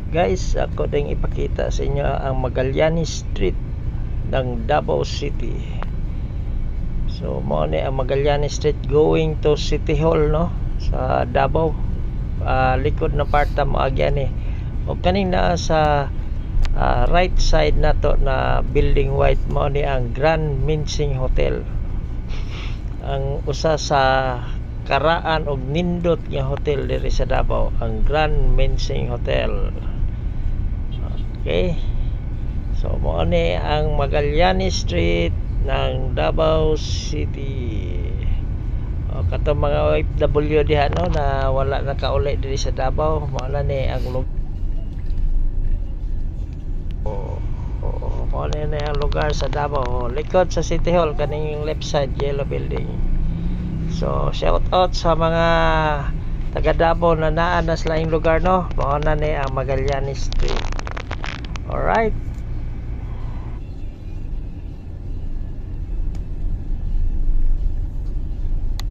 Guys, ako din ipakita sa inyo ang Magallanes Street ng Davao City. So mo ni ang Magallanes Street going to City Hall, no, sa Davao. Likod na parta mo agyan eh. O kanina sa right side na to na building white mo ni ang Grand Mincing Hotel. Ang usa sa karaan og nindot nga hotel diri sa Davao, ang Grand Mincing Hotel. Okay, so mo ni ang Magallanes Street ng Davao City. Kato mga OFW diha, no, na wala na kauli diri sa Davao, mo na ni ang mo na ang lugar sa Davao, likod sa City Hall, kaning left side yellow building. So shout out sa mga taga Davao na naa na sa laing lugar, no, mo na ni ang Magallanes Street. Alright.